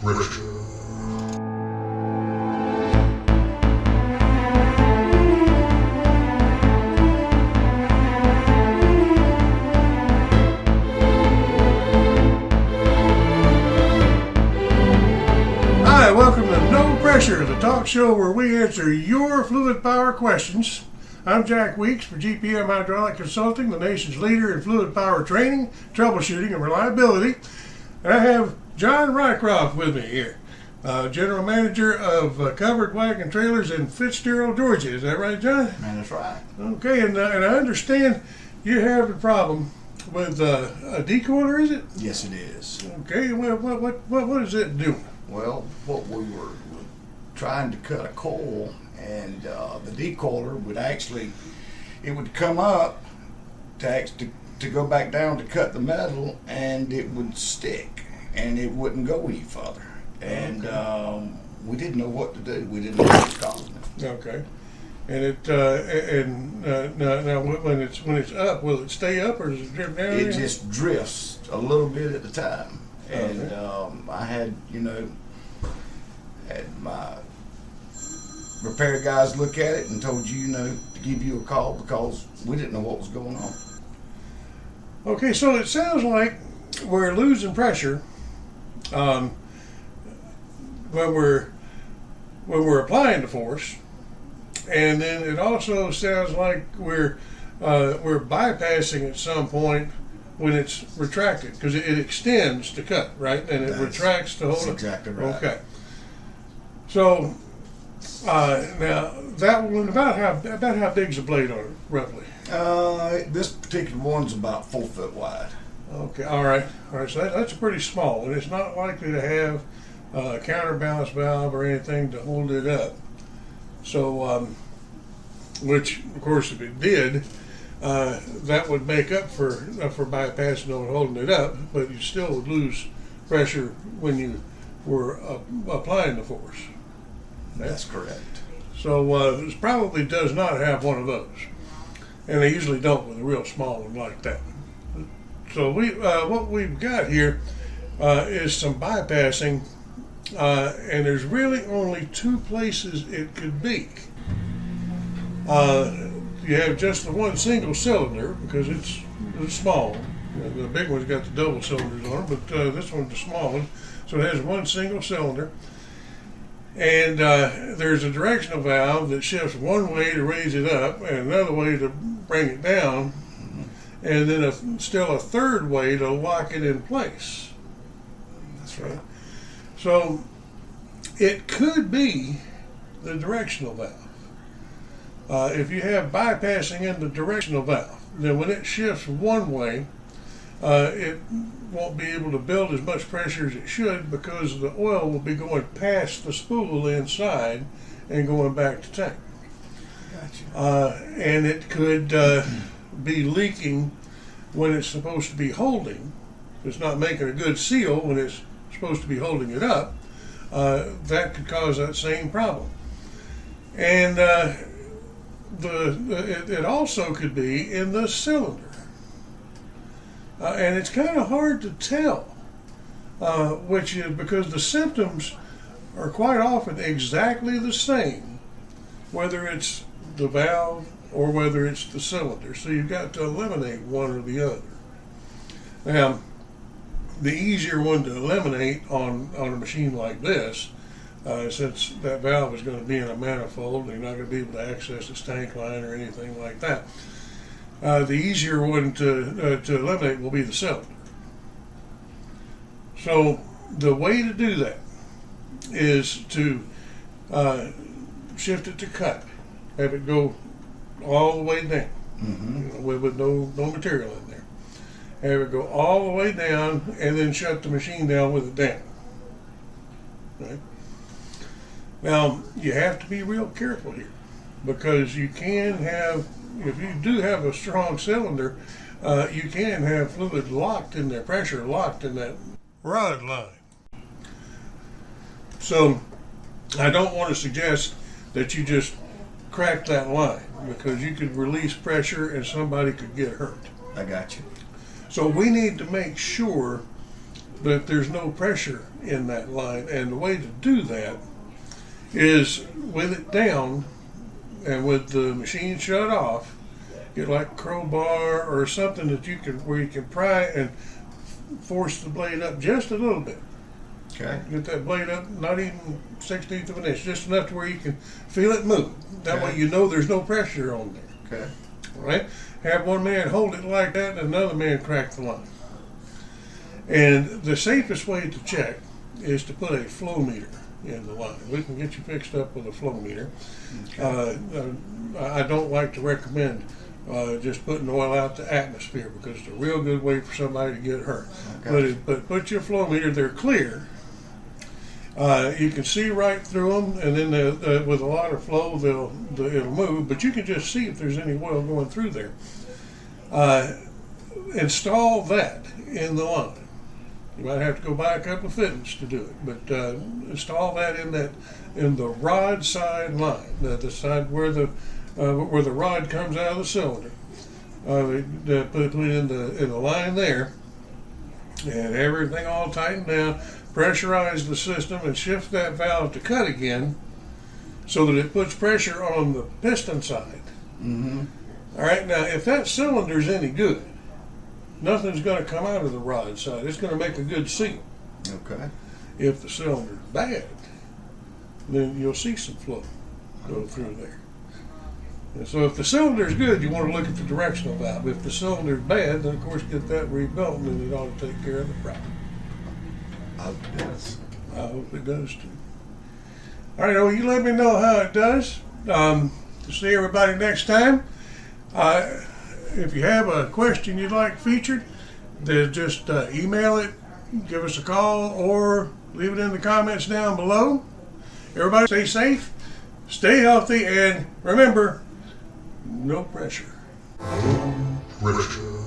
pressure. Hi, welcome to No Pressure, the talk show where we answer your fluid power questions. I'm Jack Weeks for GPM Hydraulic Consulting, the nation's leader in fluid power training, troubleshooting, and reliability. And I have John Rycroft with me here, General Manager of Covered Wagon Trailers in Fitzgerald, Georgia. Is that right, John? Man, that's right. Okay, and I understand you have a problem with a decoiler, is it? Yes, it is. Okay, well, what is it doing? Well, what we were trying to cut a coil, and the decoiler would actually, it would come up to go back down to cut the metal, and it would stick, and it wouldn't go any further. And we didn't know what to do. We didn't know what was causing it. Okay, and now when it's up, will it stay up or does it drift down? It just drifts a little bit at a time. And Okay. I had my repair guys look at it and told you, to give you a call because we didn't know what was going on. Okay, so it sounds like we're losing pressure when we're applying the force, and then it also sounds like we're bypassing at some point when it's retracted, because it extends to cut, right? And it retracts to hold That's it. exactly right. Okay. So now that one, about how big's the blade on it, roughly? This particular one's about 4 foot wide. Okay, all right. So that's pretty small, and it's not likely to have a counterbalance valve or anything to hold it up. So, which of course, if it did, that would make up for bypassing and holding it up, but you still would lose pressure when you were applying the force. That's correct. So this probably does not have one of those, and they usually don't with a real small one like that. So what we've got here is some bypassing, and there's really only two places it could be. You have just the one single cylinder because it's small. The big one's got the double cylinders on it, but this one's the small one, so it has one single cylinder. And there's a directional valve that shifts one way to raise it up and another way to bring it down, and then still a third way to lock it in place. That's right. So it could be the directional valve. If you have bypassing in the directional valve, then when it shifts one way, it won't be able to build as much pressure as it should because the oil will be going past the spool inside and going back to tank. Gotcha. And it could be leaking when it's supposed to be holding. It's not making a good seal when it's supposed to be holding it up. That could cause that same problem. And it also could be in the cylinder. And it's kind of hard to tell, which is because the symptoms are quite often exactly the same, whether it's the valve or whether it's the cylinder. So you've got to eliminate one or the other. Now, the easier one to eliminate on a machine like this, since that valve is going to be in a manifold, and you're not going to be able to access its tank line or anything like that. The easier one to eliminate will be the cylinder. So the way to do that is to shift it to cut, have it go all the way down, with no material in there. Have it go all the way down, and then shut the machine down with it down. Right? Now you have to be real careful here, because you can have, if you do have a strong cylinder, you can have fluid locked in there, pressure locked in that rod line. So I don't want to suggest that you just crack that line, because you could release pressure and somebody could get hurt. I got you. So we need to make sure but if there's no pressure in that line, and the way to do that is with it down and with the machine shut off, get like a crowbar or something that you can, where you can pry and force the blade up just a little bit. Okay. Get that blade up, not even 1/16 of an inch, just enough to where you can feel it move. That way you know there's no pressure on there. Okay. All right? Have one man hold it like that and another man crack the line. And the safest way to check is to put a flow meter in the line. We can get you fixed up with a flow meter. Okay. I don't like to recommend just putting oil out the atmosphere, because it's a real good way for somebody to get hurt. Okay. But put your flow meter, they're clear. You can see right through them, and then with a lot of flow, it'll move. But you can just see if there's any oil going through there. Install that in the line. You might have to go buy a couple of fittings to do it, but install that in the rod side line, the side where the rod comes out of the cylinder. Put it in the line there, and everything all tightened down. Pressurize the system and shift that valve to cut again, so that it puts pressure on the piston side. Mm-hmm. All right, now if that cylinder's any good, nothing's going to come out of the rod side. It's going to make a good seal. Okay. If the cylinder's bad, then you'll see some flow go through there. And so if the cylinder's good, you want to look at the directional valve. If the cylinder's bad, then of course get that rebuilt, and then it ought to take care of the problem. I hope it does. I hope it does too. All right, well, you let me know how it does. See everybody next time. If you have a question you'd like featured, then just email it, give us a call, or leave it in the comments down below. Everybody stay safe, stay healthy, and remember, no pressure. Pressure.